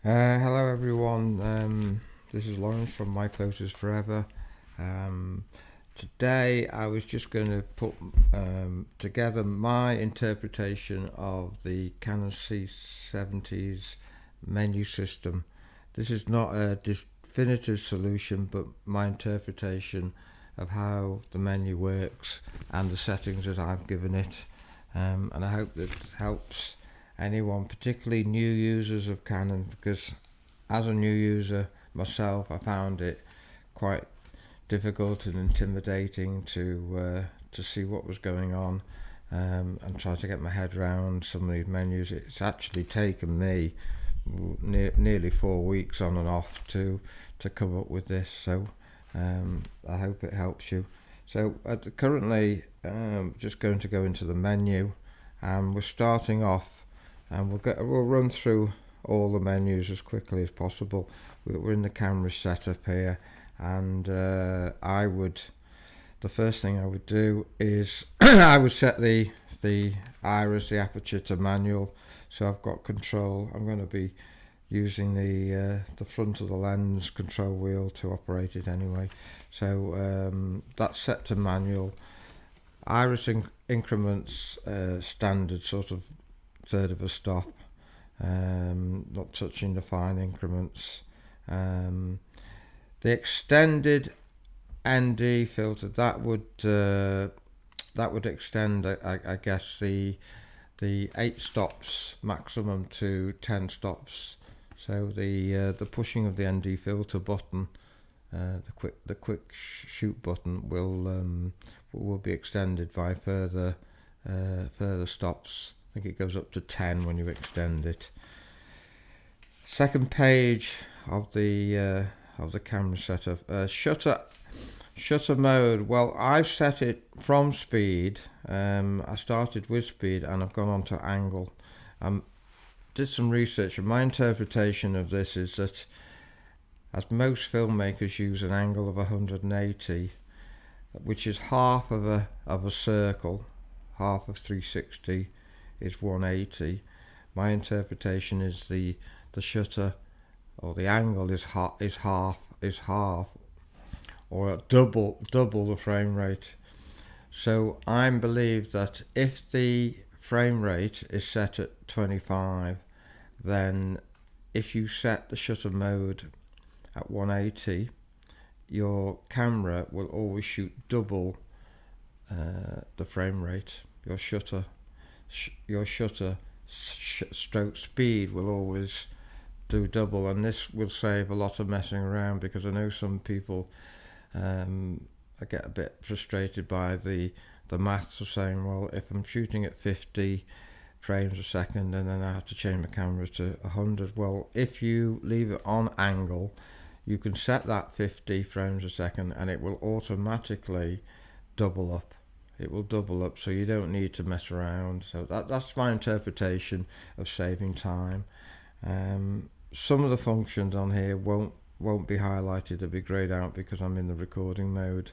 Hello everyone, this is Lawrence from My Photos Forever. Um, Today I was just going to put together my interpretation of the Canon C70's menu system. This is not a definitive solution, but my interpretation of how the menu works and the settings that I've given it. And I hope that helps anyone, particularly new users of Canon, because as a new user myself, I found it quite difficult and intimidating to see what was going on, and try to get my head around some of these menus. It's actually taken me nearly 4 weeks on and off to come up with this. So I hope it helps you. So currently, just going to go into the menu, and we're starting off, and we'll run through all the menus as quickly as possible. We're in the camera setup here, and the first thing I would do is I would set the iris, the aperture, to manual, so I've got control. I'm going to be using the front of the lens control wheel to operate it anyway. So that's set to manual. Iris increments standard, sort of third of a stop, not touching the fine increments. The extended ND filter, that would extend, I guess, the 8 stops maximum to 10 stops. So the pushing of the ND filter button, the quick shoot button, will be extended by further stops. I think it goes up to 10 when you extend it. Second page of the camera setup, shutter mode. Well, I've set it from speed. I started with speed and I've gone on to angle. Did some research, and my interpretation of this is that, as most filmmakers use an angle of 180, which is half of a circle, half of 360 is 180. My interpretation is the shutter, or the angle, is half, or double the frame rate. So I believe that if the frame rate is set at 25, then if you set the shutter mode at 180, your camera will always shoot double the frame rate. Your shutter stroke speed will always do double, and this will save a lot of messing around, because I know some people I get a bit frustrated by the maths of saying, well, if I'm shooting at 50 frames a second and then I have to change my camera to 100, well, if you leave it on angle, you can set that 50 frames a second and it will automatically double up. It will double up, so you don't need to mess around. So that's my interpretation of saving time. Some of the functions on here won't be highlighted. They'll be grayed out because I'm in the recording mode.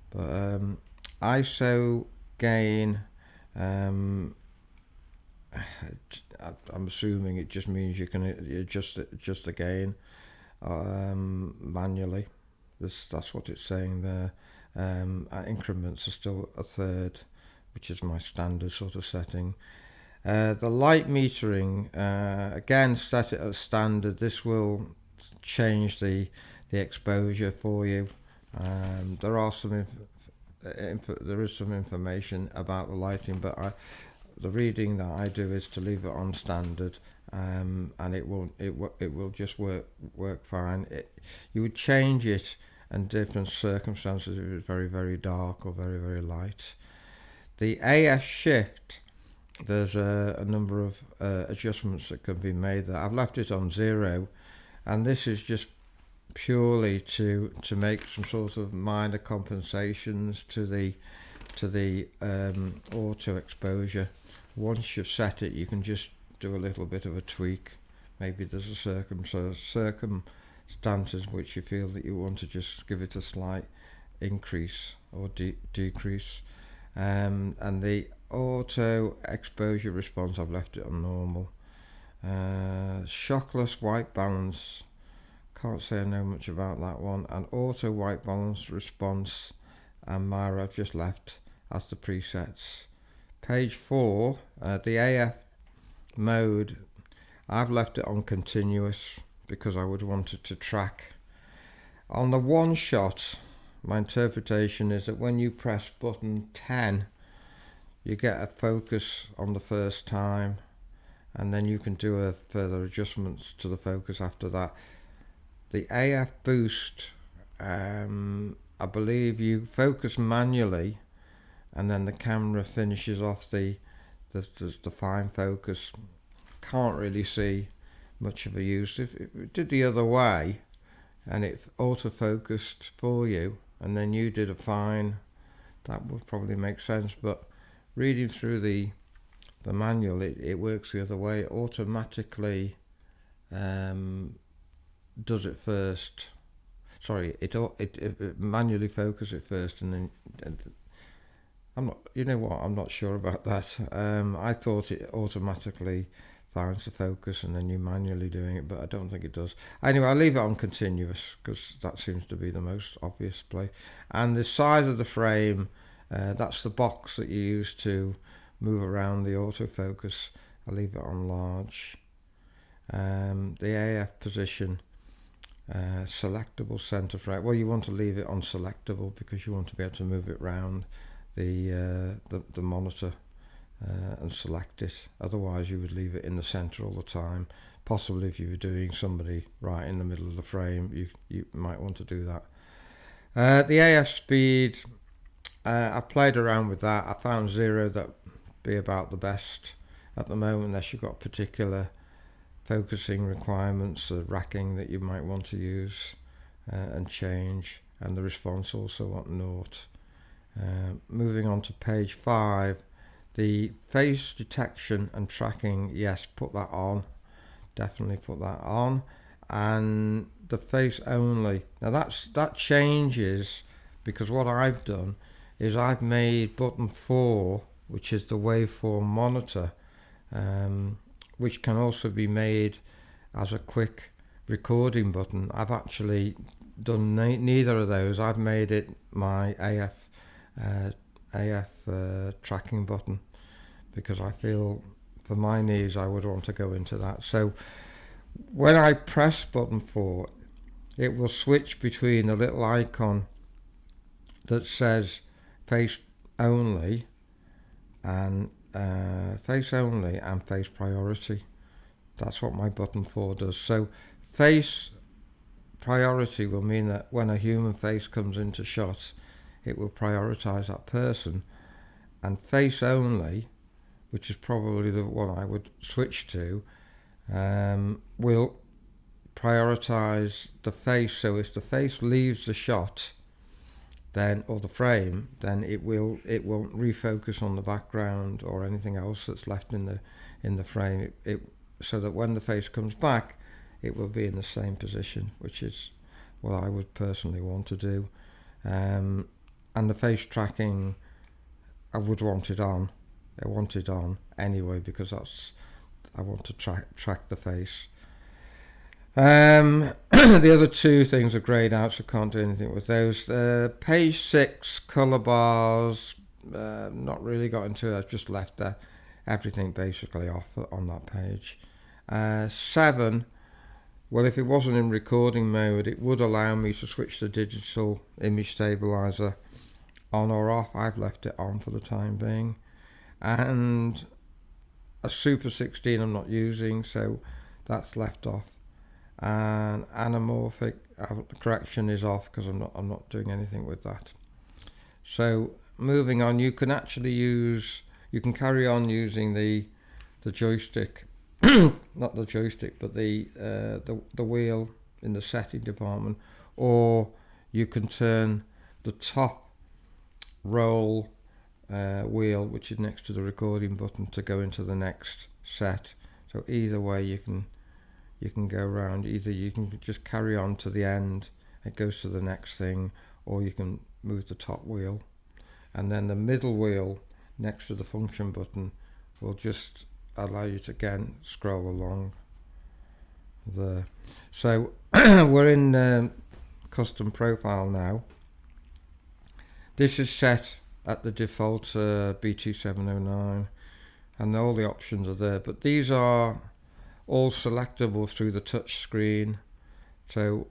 But ISO gain, I'm assuming it just means you can adjust the gain manually. That's what it's saying there. Increments are still a third, which is my standard sort of setting. The light metering, again, set it as standard. This will change the exposure for you. There are there is some information about the lighting, but the reading that I do is to leave it on standard, and it will just work fine. You would change it in different circumstances if it was very, very dark or very, very light. The AF shift, there's a number of adjustments that can be made there. I've left it on 0, and this is just purely to make some sort of minor compensations to the auto exposure. Once you've set it, you can just do a little bit of a tweak. Maybe there's a circumstances which you feel that you want to just give it a slight increase or decrease. And the auto exposure response, I've left it on normal. shockless white balance, can't say I know much about that one, and auto white balance response and mirror I've just left as the presets. Page 4, the AF mode, I've left it on continuous because I would want it to track. On the one shot, my interpretation is that when you press button 10, you get a focus on the first time, and then you can do a further adjustments to the focus after that. The AF boost, I believe you focus manually, and then the camera finishes off the fine focus. Can't really see much of a use. If it did the other way and it autofocused for you and then you did a fine, that would probably make sense, but reading through the manual, it works the other way. It automatically does it first. Sorry, it manually focuses it first, and then I'm not. You know what? I'm not sure about that. I thought it automatically finds the focus and then you manually doing it, but I don't think it does. Anyway, I'll leave it on continuous because that seems to be the most obvious play. And the size of the frame, that's the box that you use to move around the autofocus. I'll leave it on large. The AF position, selectable center frame. Well, you want to leave it on selectable because you want to be able to move it around the monitor and select it. Otherwise you would leave it in the center all the time. Possibly if you were doing somebody right in the middle of the frame, you might want to do that. The AF speed, I played around with that. I found 0 that be about the best at the moment, unless you've got particular focusing requirements, racking that you might want to use and change, and the response also at 0. Moving on to page 5, the face detection and tracking, yes, put that on, definitely put that on. And the face only, now that changes because what I've done is I've made button 4, which is the waveform monitor, which can also be made as a quick recording button. I've actually done neither of those. I've made it my AF tracking button because I feel for my needs I would want to go into that. So when I press button 4, it will switch between a little icon that says face only and face priority. That's what my button 4 does. So face priority will mean that when a human face comes into shot, it will prioritize that person, and face only, which is probably the one I would switch to, will prioritize the face. So if the face leaves the shot, then, or the frame, then it won't refocus on the background or anything else that's left in the frame. So that when the face comes back, it will be in the same position, which is what I would personally want to do. And the face tracking, I would want it on. I want it on anyway because I want to track the face. The other two things are grayed out, so can't do anything with those. Page 6, colour bars, not really got into it. I've just left everything basically off on that page. 7, well, if it wasn't in recording mode, it would allow me to switch the digital image stabilizer on or off. I've left it on for the time being. And a Super 16 I'm not using, so that's left off. And anamorphic correction is off because I'm not doing anything with that. So moving on, you can carry on using the joystick, not the joystick, but the wheel in the setting department, or you can turn the top roll wheel, which is next to the recording button, to go into the next set. So either way you can go around. Either you can just carry on to the end, it goes to the next thing, or you can move the top wheel, and then the middle wheel next to the function button will just allow you to again scroll along. there. So we're in custom profile now. This is set at the default BT709, and all the options are there, but these are all selectable through the touch screen. So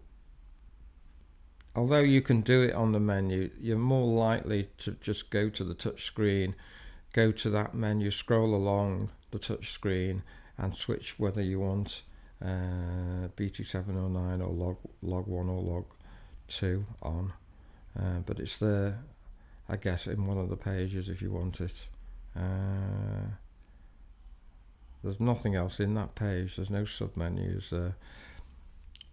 although you can do it on the menu, you're more likely to just go to the touch screen, go to that menu, scroll along the touch screen and switch whether you want BT709 or log 1 or log 2 on, but it's there, I guess, in one of the pages if you want it. There's nothing else in that page, there's no submenus there.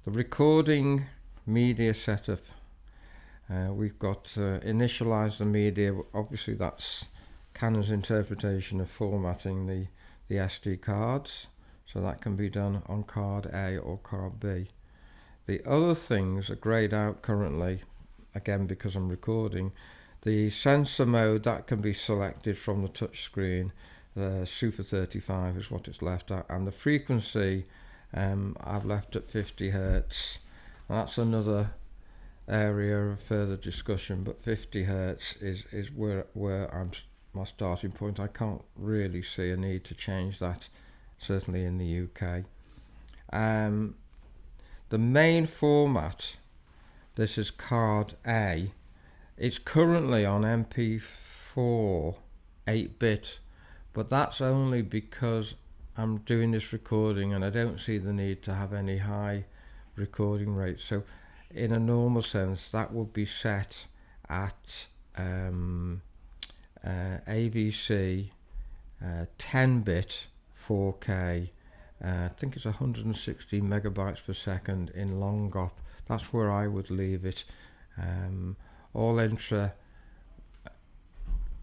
The recording media setup, we've got initialize the media. Obviously that's Canon's interpretation of formatting the SD cards, so that can be done on card A or card B. The other things are grayed out currently, again because I'm recording. The sensor mode, that can be selected from the touch screen. Super 35 is what it's left at, and the frequency I've left at 50 Hertz. That's another area of further discussion, but 50 Hertz is where I'm my starting point. I can't really see a need to change that, certainly in the UK. The main format, this is card A. It's currently on MP4 8-bit, but that's only because I'm doing this recording and I don't see the need to have any high recording rates. So in a normal sense that would be set at AVC 10-bit 4K. I think it's 160 megabytes per second in long op. That's where I would leave it. All intra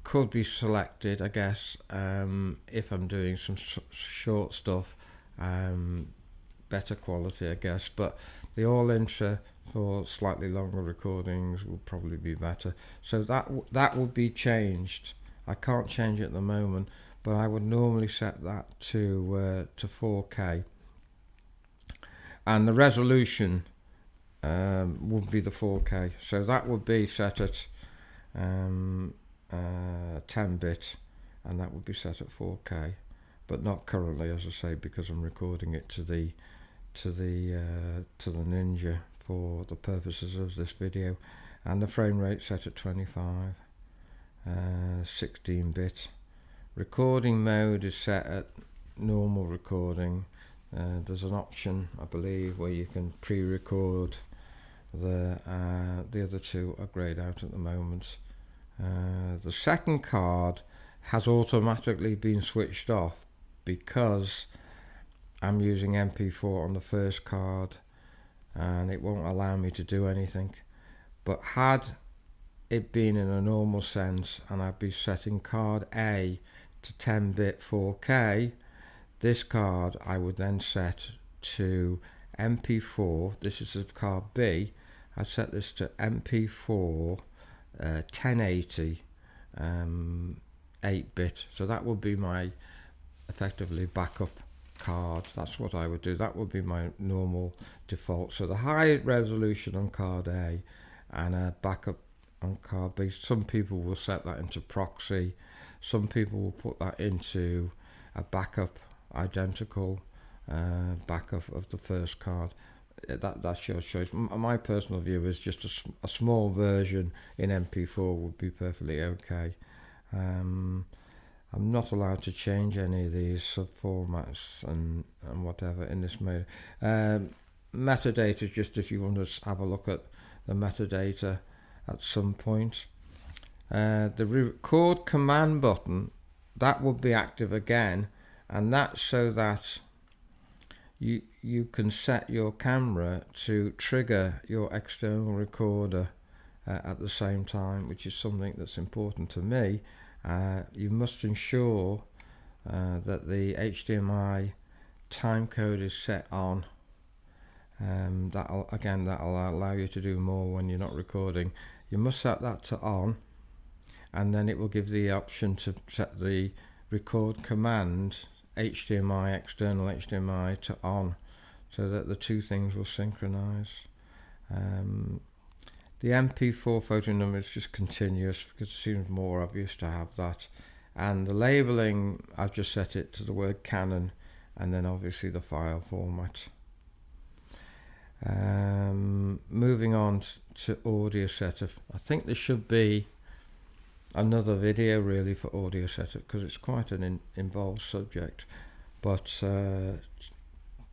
could be selected, I guess, if I'm doing some short stuff, better quality, I guess, but the all intra for slightly longer recordings will probably be better. So that would be changed. I can't change it at the moment, but I would normally set that to 4K, and the resolution would be the 4K. So that would be set at 10-bit, and that would be set at 4K, but not currently, as I say, because I'm recording it to the Ninja for the purposes of this video, and the frame rate set at 25, 16-bit. Recording mode is set at normal recording. There's an option, I believe, where you can pre-record. The other two are grayed out at the moment. The second card has automatically been switched off because I'm using MP4 on the first card and it won't allow me to do anything. But had it been in a normal sense and I'd be setting card A to 10-bit 4K, this card I would then set to MP4. This is the card B. I'd set this to MP4 1080 8-bit. So that would be my effectively backup card. That's what I would do. That would be my normal default. So the high resolution on card A and a backup on card B. Some people will set that into proxy. Some people will put that into a backup, identical backup of the first card. That's your choice. My personal view is just a small version in MP4 would be perfectly okay. I'm not allowed to change any of these subformats and whatever in this mode. Metadata, just if you want to have a look at the metadata at some point. The record command button, that would be active again, and that's so that you can set your camera to trigger your external recorder at the same time, which is something that's important to me. You must ensure that the HDMI timecode is set on. That'll allow you to do more when you're not recording. You must set that to on, and then it will give the option to set the record command HDMI, external HDMI, to on. so that the two things will synchronize. The MP4 photo number is just continuous because it seems more obvious to have that. And the labeling, I've just set it to the word Canon, and then obviously the file format. Moving on to audio setup. I think there should be another video really for audio setup because it's quite an involved subject. But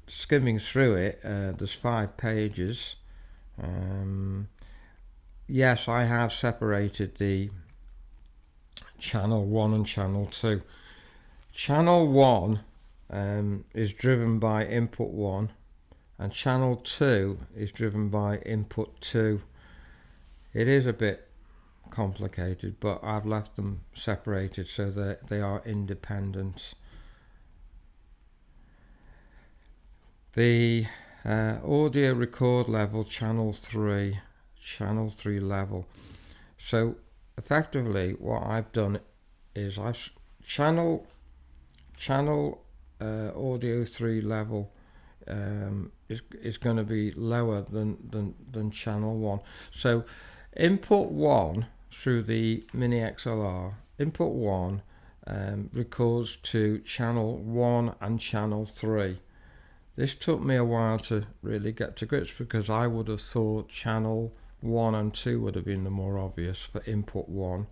skimming through it, there's 5 pages. Yes, I have separated the channel 1 and channel 2. Channel 1 is driven by input 1, and channel 2 is driven by input 2. It is a bit complicated, but I've left them separated so that they are independent. The audio record level, channel 3 level. So effectively what I've done is I've channel audio 3 level is going to be lower than channel 1. So input 1 through the Mini XLR, input 1 records to channel 1 and channel 3. This took me a while to really get to grips because I would have thought channel 1 and 2 would have been the more obvious for input 1,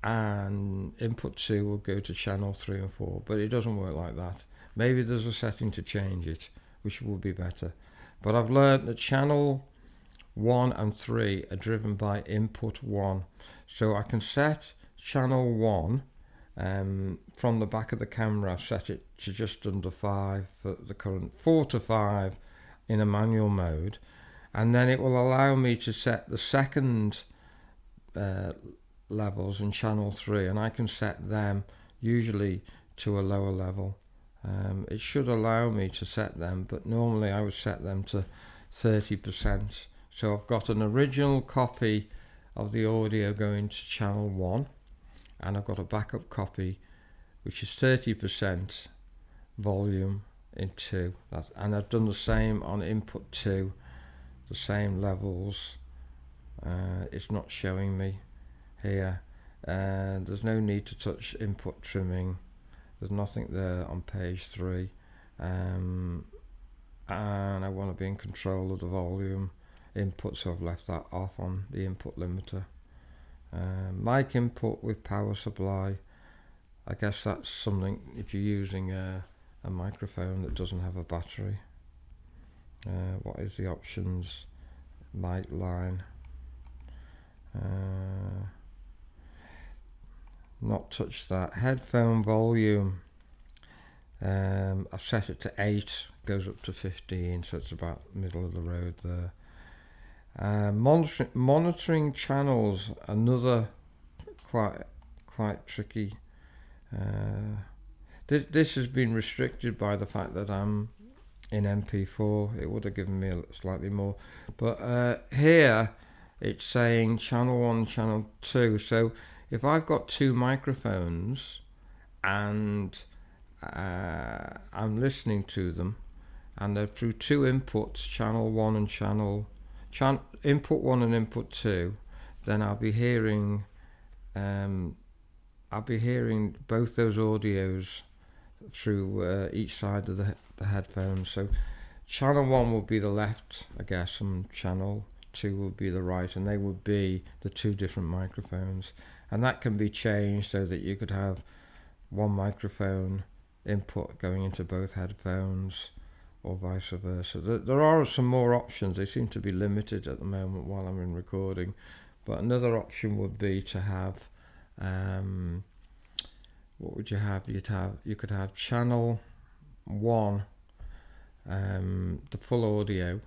and input 2 will go to channel 3 and 4, but it doesn't work like that. Maybe there's a setting to change it, which will be better. But I've learned that channel 1 and 3 are driven by input 1. So I can set channel 1 from the back of the camera. I've set it to just under 5 for the current, 4 to 5 in a manual mode. And then it will allow me to set the second levels in channel 3, and I can set them usually to a lower level. It should allow me to set them, but normally I would set them to 30%. So I've got an original copy of the audio going to channel 1, and I've got a backup copy which is 30% volume in 2. And I've done the same on input 2, the same levels. It's not showing me here, and there's no need to touch input trimming. There's nothing there on page 3, and I want to be in control of the volume input, so I've left that off on the input limiter. Mic input with power supply. I guess that's something if you're using a microphone that doesn't have a battery. What is the options? Mic line. Not touch that. Headphone volume. I've set it to 8, goes up to 15, so it's about middle of the road there. Monitoring channels, another quite tricky. This has been restricted by the fact that I'm in MP4. It would have given me slightly more, but here it's saying channel 1, channel 2. So if I've got 2 microphones and I'm listening to them, and they're through 2 inputs, channel 1 and input 1 and input 2, then I'll be hearing both those audios through each side of the headphones. So channel 1 will be the left, I guess, and channel 2 will be the right, and they would be the 2 different microphones. And that can be changed so that you could have one microphone input going into both headphones, or vice versa. There are some more options. They seem to be limited at the moment while I'm in recording, but another option would be to have what would you have? You could have channel 1, the full audio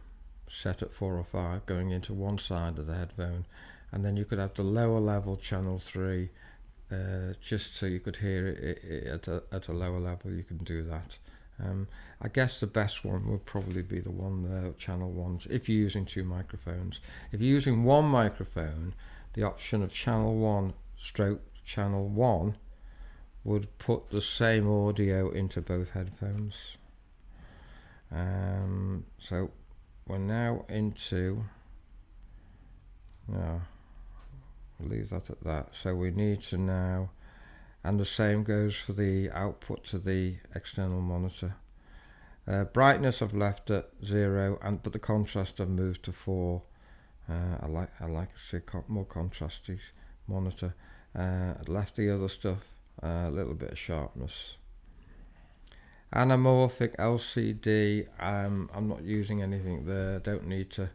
set at 4 or 5 going into one side of the headphone, and then you could have the lower level channel 3 just so you could hear it at a lower level. You can do that. I guess the best one would probably be the one there, channel 1, if you're using 2 microphones. If you're using one microphone, the option of channel 1 stroke channel 1 would put the same audio into both headphones. So we're now into, no, we'll leave that at that. So we need to now, and the same goes for the output to the external monitor. Brightness I've left at 0, but the contrast I've moved to 4. I like to see more contrasty monitor. Left the other stuff, a little bit of sharpness. Anamorphic LCD, I'm not using anything there. Don't need to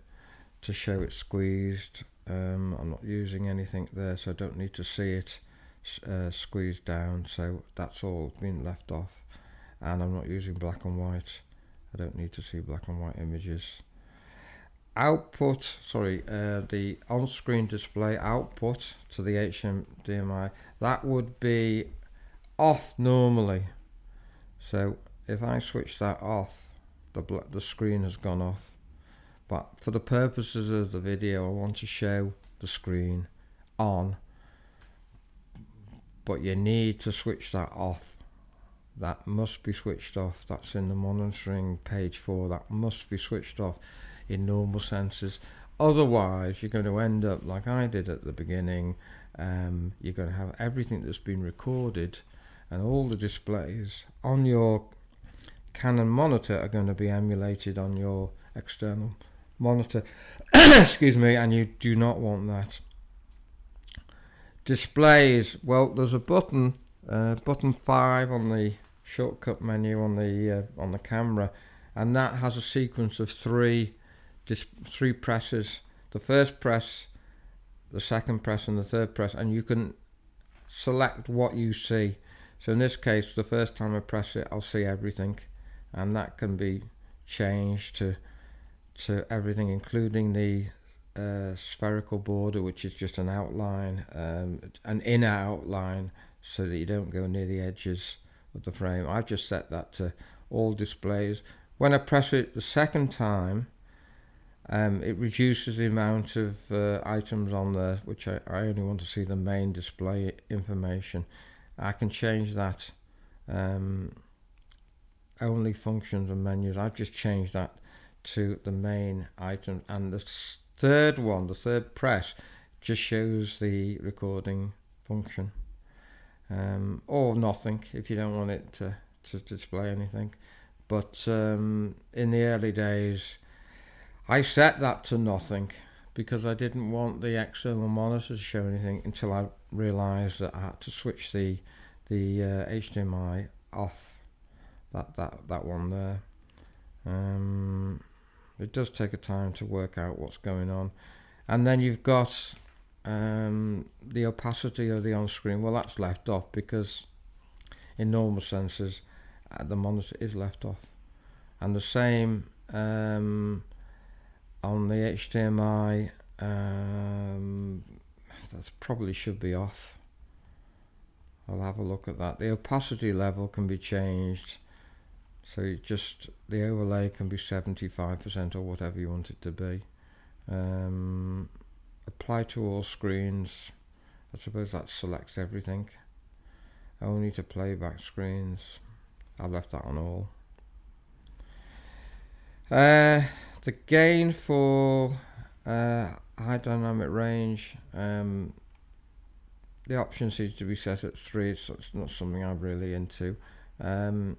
show it squeezed. I'm not using anything there, so I don't need to see it squeezed down. So that's all been left off. And I'm not using black and white. I don't need to see black and white images. Output, the on-screen display output to the HDMI, that would be off normally. So if I switch that off, the screen has gone off. But for the purposes of the video, I want to show the screen on. But you need to switch that off. That must be switched off. That's in the monitoring page 4. That must be switched off in normal senses. Otherwise, you're going to end up like I did at the beginning. You're going to have everything that's been recorded and all the displays on your Canon monitor are going to be emulated on your external monitor. Excuse me, and you do not want that. Displays, well, there's a button, button 5 on the shortcut menu on the camera, and that has a sequence of three presses. The first press, the second press, and the third press, and you can select what you see. So in this case, the first time I press it, I'll see everything, and that can be changed to everything, including the spherical border, which is just an outline, an inner outline, so that you don't go near the edges of the frame. I've just set that to all displays. When I press it the second time, it reduces the amount of items on there, which I only want to see the main display information. I can change that, only functions and menus. I've just changed that to the main item, and the third press just shows the recording function, or nothing if you don't want it to display anything. But in the early days, I set that to nothing because I didn't want the external monitor to show anything until I realized that I had to switch the HDMI off, that one there. It does take a time to work out what's going on. And then you've got the opacity of the on-screen. Well, that's left off because in normal senses the monitor is left off. And the same on the HDMI, that probably should be off. I'll have a look at that. The opacity level can be changed, so the overlay can be 75% or whatever you want it to be. Apply to all screens, I suppose that selects everything. Only to playback screens, I've left that on all. The gain for high dynamic range, the option seems to be set at 3, so it's not something I'm really into. And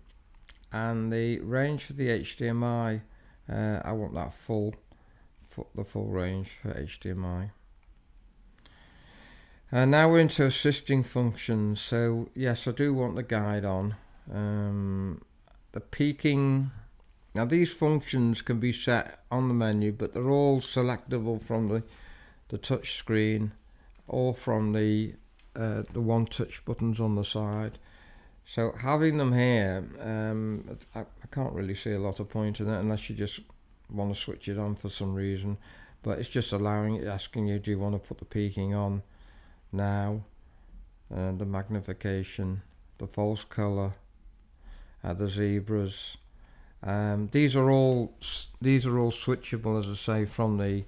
the range for the HDMI, I want that the full range for HDMI. And now we're into assisting functions. So yes, I do want the guide on. The peaking. Now these functions can be set on the menu, but they're all selectable from the touch screen or from the one touch buttons on the side. So having them here, I can't really see a lot of point in it unless you just want to switch it on for some reason. But it's just asking you, do you want to put the peaking on now, the magnification, the false color, the zebras. These are all switchable, as I say, from the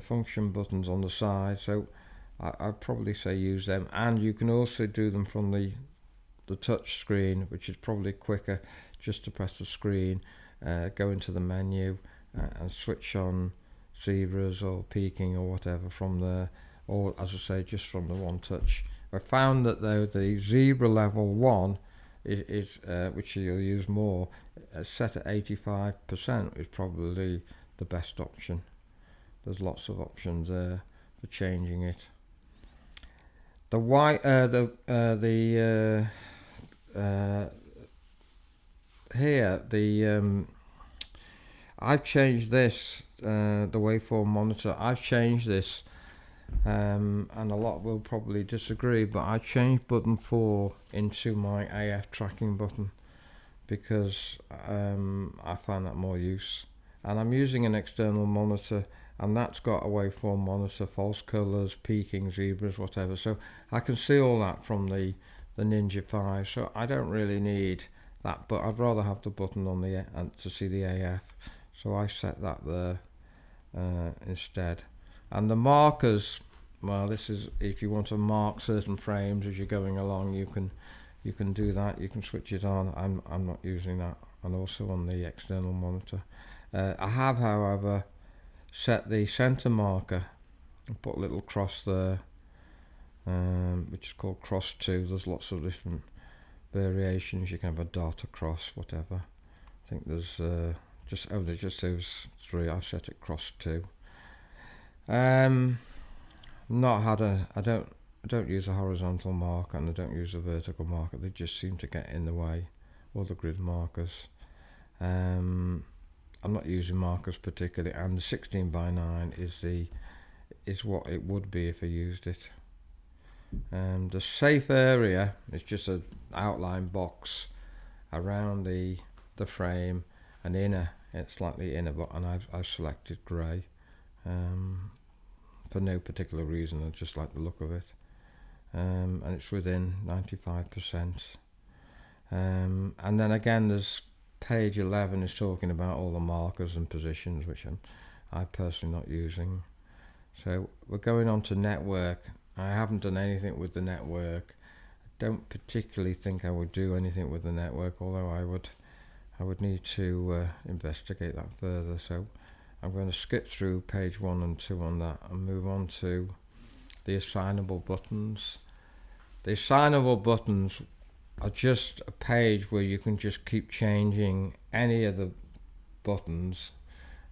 function buttons on the side. So I'd probably say use them, and you can also do them from the touch screen, which is probably quicker, just to press the screen. go into the menu and switch on zebras or peaking or whatever from there, or as I say, just from the one touch. I found that though the zebra level 1 is which you'll use more, set at 85% is probably the best option. There's lots of options there for changing it. The white, here the I've changed this, the waveform monitor. I've changed this, and a lot will probably disagree, but I changed button 4 into my AF tracking button because I find that more use. And I'm using an external monitor, and that's got a waveform monitor, false colours, peaking, zebras, whatever. So I can see all that from the Ninja 5. So I don't really need that, but I'd rather have the button on the to see the AF. So I set that there instead. And the markers, well, this is if you want to mark certain frames as you're going along, you can do that. You can switch it on. I'm not using that, and also on the external monitor. I have, however, set the center marker and put a little cross there, which is called cross 2. There's lots of different variations. You can have a dot across, whatever. I think there's just those 3. I've set it cross 2. Not had I don't use a horizontal marker, and I don't use a vertical marker. They just seem to get in the way, or the grid markers. I'm not using markers particularly, and the 16:9 is what it would be if I used it. The safe area is just an outline box around the frame, and it's slightly inner, and I've selected grey for no particular reason. I just like the look of it, and it's within 95%. And then again, there's page 11 is talking about all the markers and positions, which I'm personally not using. So we're going on to network. I haven't done anything with the network. I don't particularly think I would do anything with the network, although I would need to investigate that further. So I'm going to skip through page 1 and 2 on that and move on to the assignable buttons. The assignable buttons are just a page where you can just keep changing any of the buttons.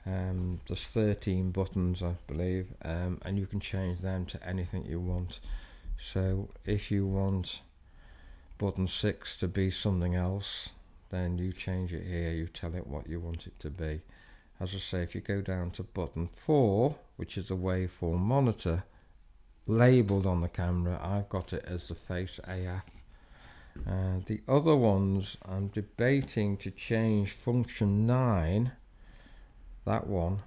There's 13 buttons, I believe, and you can change them to anything you want. So if you want button 6 to be something else, then you change it here. You tell it what you want it to be. As I say, if you go down to button 4, which is a waveform monitor, labelled on the camera, I've got it as the face AF. The other ones, I'm debating to change function 9, that one,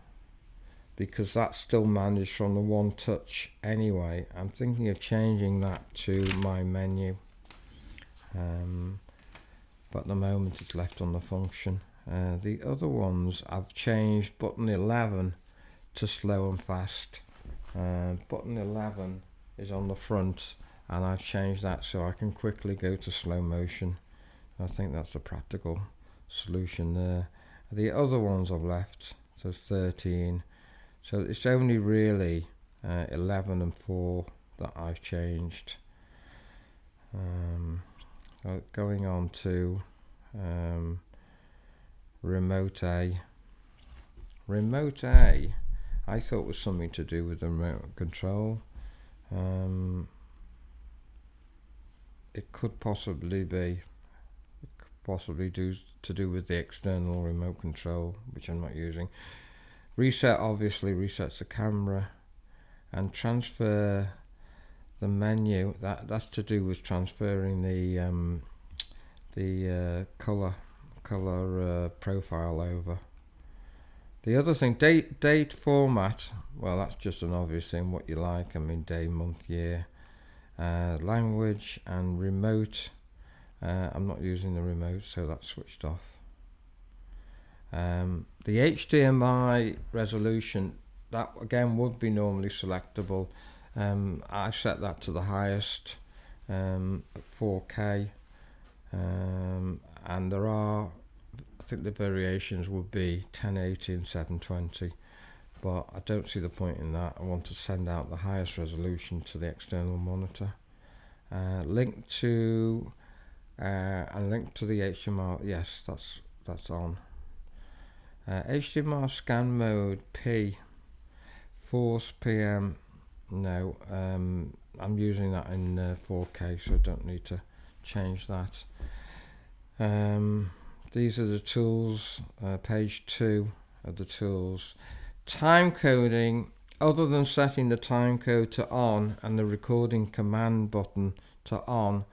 because that's still managed from the one touch anyway. I'm thinking of changing that to my menu, but at the moment it's left on the function. The other ones, I've changed button 11 to slow and fast. Button 11 is on the front, and I've changed that so I can quickly go to slow motion. I think that's a practical solution there. The other ones I've left, so 13. So it's only really 11 and 4 that I've changed. So going on to remote A. Remote A, I thought was something to do with the remote control. It could possibly be. It could possibly to do with the external remote control, which I'm not using. Reset obviously resets the camera, and transfer the menu. That's to do with transferring the color profile over. The other thing, date format. Well, that's just an obvious thing. What you like. I mean, day, month, year. Language and remote. I'm not using the remote, so that's switched off. The HDMI resolution, that again would be normally selectable. I set that to the highest, 4K, and there are think the variations would be 1080 and 720, but I don't see the point in that. I want to send out the highest resolution to the external monitor. Link to and link to the HDMI. Yes, that's on. HDMI scan mode P, force PM. No, I'm using that in 4K, so I don't need to change that. These are the tools, page 2 of the tools. Time coding, other than setting the time code to on and the recording command button to on,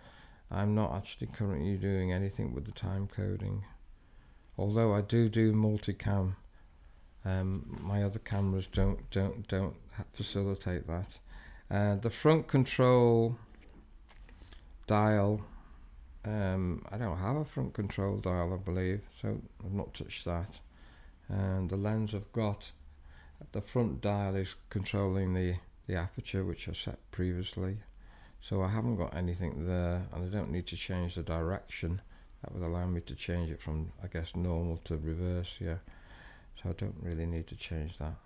I'm not actually currently doing anything with the time coding. Although I do multicam, my other cameras don't facilitate that. The front control dial, I don't have a front control dial, I believe, so I've not touched that. And the lens I've got, the front dial is controlling the aperture, which I set previously, so I haven't got anything there, and I don't need to change the direction. That would allow me to change it from, I guess, normal to reverse, yeah, so I don't really need to change that.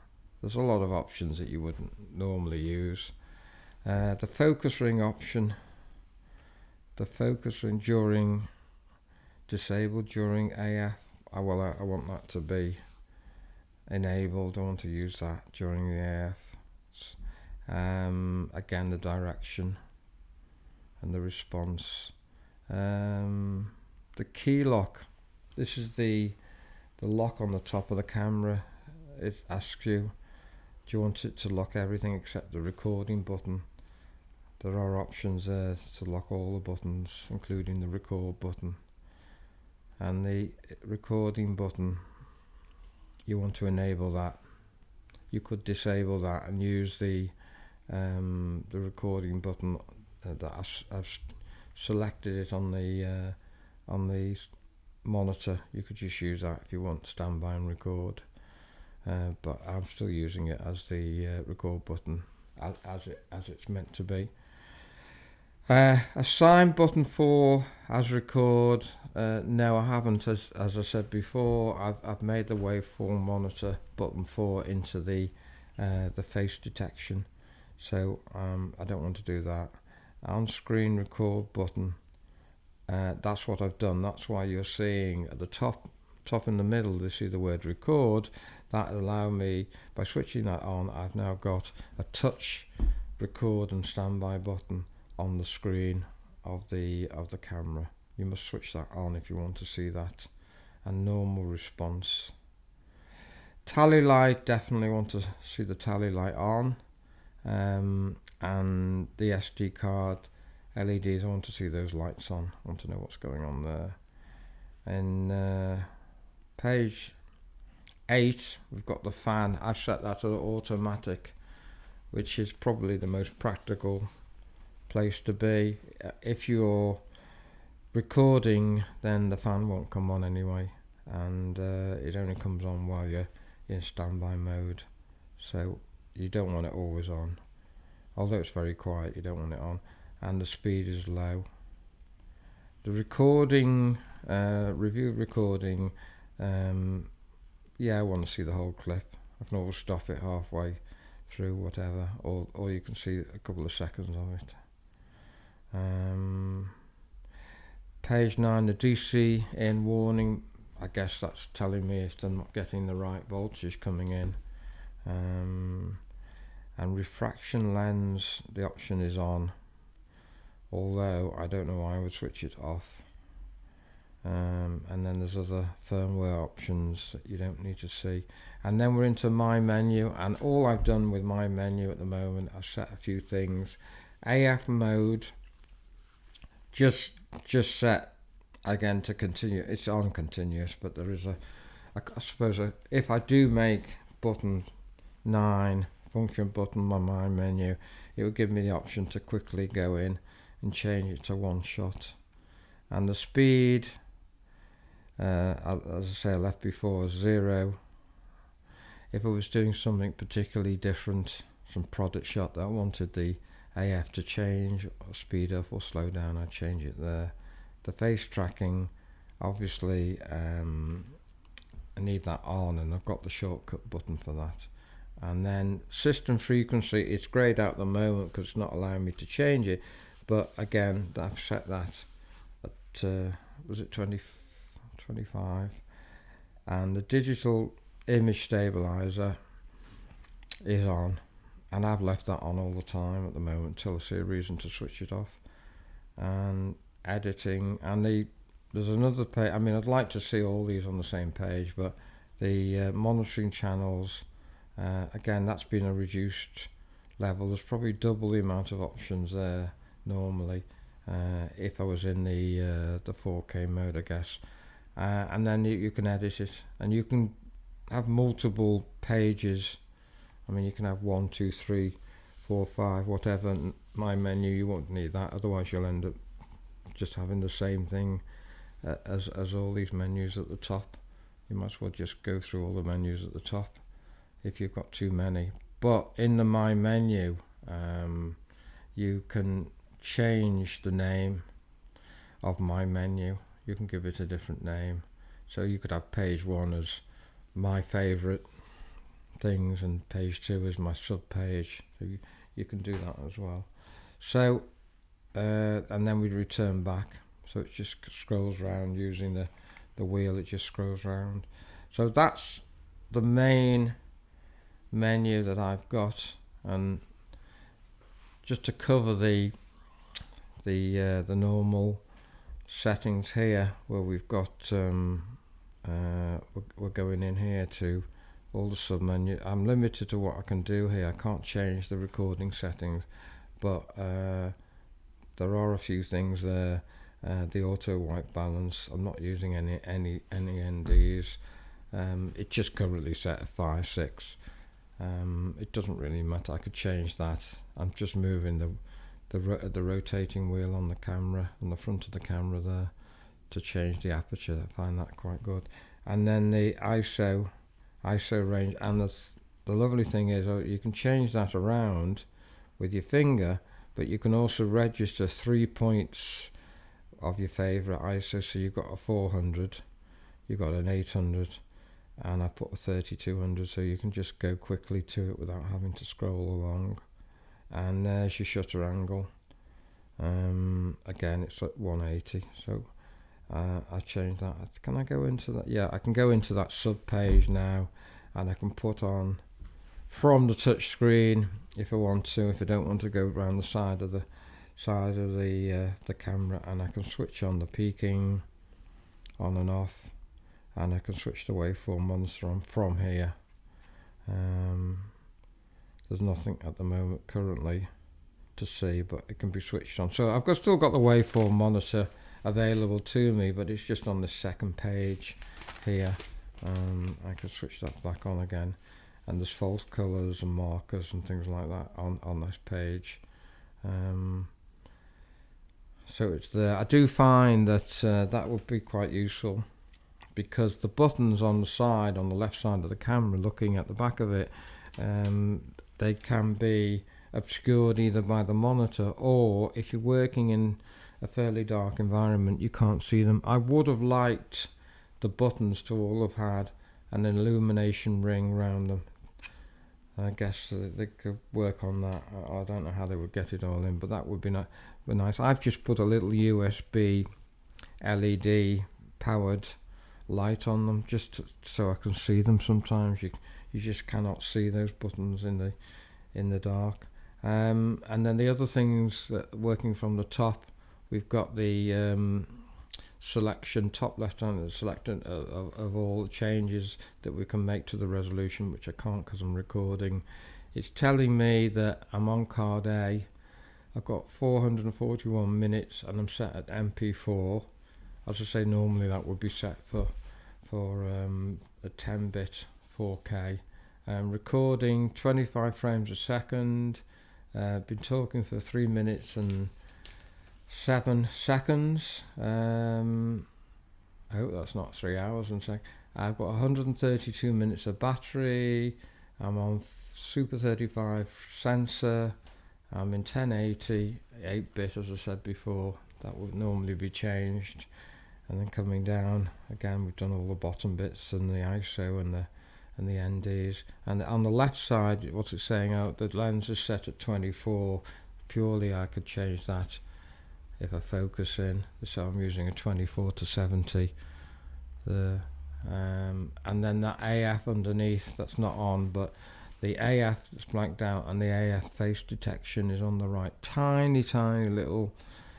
There's a lot of options that you wouldn't normally use. The focus ring option, the focus ring disabled during AF. I want that to be enabled. I want to use that during the AF. Again, the direction and the response. The key lock. This is the lock on the top of the camera. It asks you, do you want it to lock everything except the recording button? There are options there to lock all the buttons, including the record button. And the recording button, you want to enable that. You could disable that and use the recording button that I've selected it on the monitor. You could just use that if you want standby and record. But I'm still using it as the record button as it's meant to be. Assign button 4 as record. No, I haven't. As I said before, I've made the waveform monitor button 4 into the face detection, so I don't want to do that. On screen record button. That's what I've done. That's why you're seeing at the top in the middle, you see the word record. That allow me, by switching that on, I've now got a touch record and standby button on the screen of the camera. You must switch that on if you want to see that. And normal response. Tally light, definitely want to see the tally light on. And the SD card LEDs, I want to see those lights on. I want to know what's going on there. And page 8, we've got the fan. I've set that to automatic, which is probably the most practical place to be. If you're recording, then the fan won't come on anyway, and it only comes on while you're in standby mode, so you don't want it always on. Although it's very quiet, you don't want it on. And the speed is low. The recording, review recording, yeah, I want to see the whole clip. I can always stop it halfway through, whatever, or you can see a couple of seconds of it. Page 9, the DC in warning. I guess that's telling me if they're not getting the right voltage coming in. And refraction lens, the option is on, although I don't know why I would switch it off. And then there's other firmware options that you don't need to see. And then we're into my menu, and all I've done with my menu at the moment, I've set a few things. AF mode, just set again to continue. It's on continuous, but there is I suppose if I do make button 9 function button on my menu, it will give me the option to quickly go in and change it to one shot. And the speed, as I say, I left before 0. If I was doing something particularly different, some product shot that I wanted the AF to change or speed up or slow down, I'd change it there. The face tracking, obviously, need that on, and I've got the shortcut button for that. And then system frequency, it's greyed out at the moment because it's not allowing me to change it, but again I've set that at was it 25, and the digital image stabilizer is on, and I've left that on all the time at the moment until I see a reason to switch it off. And editing, and there's another page. I mean, I'd like to see all these on the same page, but the monitoring channels, again, that's been a reduced level. There's probably double the amount of options there normally if I was in the 4K mode, I guess. And then you can edit it, and you can have multiple pages. I mean, you can have 1, 2, 3, 4, 5, whatever. My menu, you won't need that, otherwise you'll end up just having the same thing as all these menus at the top. You might as well just go through all the menus at the top if you've got too many. But in the My menu, you can change the name of My menu. You can give it a different name. So you could have page 1 as my favorite things, and page 2 is my sub page. So you can do that as well. So and then we return back, so it just scrolls around using the wheel. It just scrolls around. So that's the main menu that I've got. And just to cover the normal settings here, where we've got we're going in here to all the sub menu. I'm limited to what I can do here. I can't change the recording settings, but there are a few things there. The auto white balance, I'm not using any NDs. It's just currently set at 5, 6. It doesn't really matter. I could change that. I'm just moving the rotating wheel on the camera, on the front of the camera there, to change the aperture. I find that quite good. And then the ISO range, and the lovely thing is, you can change that around with your finger, but you can also register 3 points of your favorite ISO. So you've got a 400, you've got an 800, and I put a 3200, so you can just go quickly to it without having to scroll along. And there's your shutter angle. Again, it's at 180. So I changed that. Can I go into that? Yeah, I can go into that sub page now, and I can put on from the touch screen if I want to. If I don't want to go around the side of the camera, and I can switch on the peaking on and off, and I can switch the waveform monitor on from here. There's nothing at the moment currently to see, but it can be switched on. So I've still got the waveform monitor available to me, but it's just on the second page here. I can switch that back on again, and there's false colors and markers and things like that on this page. So it's there. I do find that that would be quite useful, because the buttons on the side, on the left side of the camera, looking at the back of it, they can be obscured either by the monitor, or if you're working in a fairly dark environment, you can't see them. I would have liked the buttons to all have had an illumination ring around them. I guess they could work on that. I don't know how they would get it all in, but that would be nice. I've just put a little USB LED powered light on them, just so I can see them. Sometimes you just cannot see those buttons in the dark. And then the other things, working from the top, we've got the selection, top left hand selection of all the changes that we can make to the resolution, which I can't because I'm recording. It's telling me that I'm on card A. I've got 441 minutes, and I'm set at MP4. As I say, normally that would be set for a 10-bit 4K. Recording 25 frames a second. Been talking for 3 minutes and 7 seconds. I hope that's not 3 hours and sec. I've got 132 minutes of battery. I'm on Super 35 sensor. I'm in 1080 8-bit, as I said before. That would normally be changed. and then coming down again, we've done all the bottom bits and the ISO and the NDs. And on the left side, what's it saying out? The lens is set at 24. Purely, I could change that if I focus in. So I'm using a 24 to 70. And then that AF underneath, that's not on, but the AF that's blanked out and the AF face detection is on the right. Tiny little,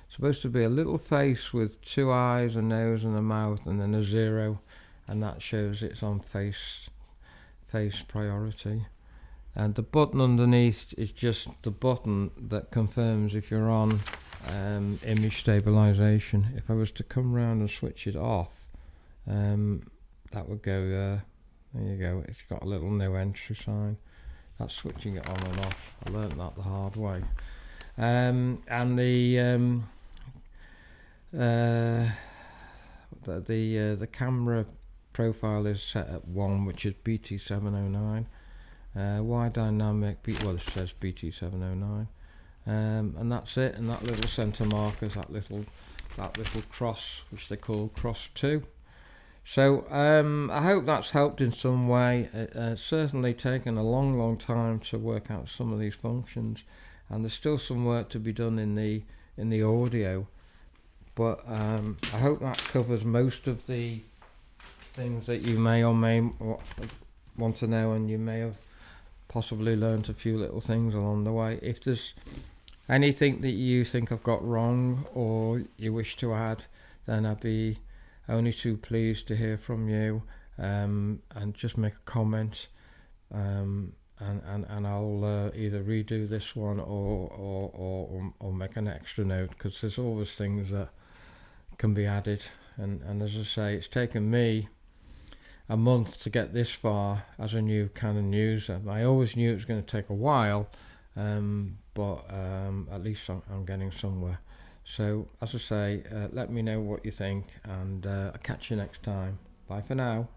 supposed to be a little face with 2 eyes, a nose and a mouth, and then a 0, and that shows it's on face priority. And the button underneath is just the button that confirms if you're on image stabilization. If I was to come around and switch it off, that would go there. There you go. It's got a little no entry sign. That's switching it on and off. I learnt that the hard way. And the camera profile is set at 1, which is BT709. Wide dynamic, well, it says BT709. And that's it. And that little center marker is that little cross, which they call cross 2. So I hope that's helped in some way. It's certainly taken a long time to work out some of these functions, and there's still some work to be done in the audio. But I hope that covers most of the things that you may or may want to know, and you may have possibly learned a few little things along the way. If there's anything that you think I've got wrong or you wish to add, then I'd be only too pleased to hear from you, and just make a comment, and I'll either redo this one or make an extra note, because there's always things that can be added, and as I say, it's taken me a month to get this far as a new Canon user. I always knew it was going to take a while, but at least I'm getting somewhere. So as I say, let me know what you think, and I'll catch you next time. Bye for now.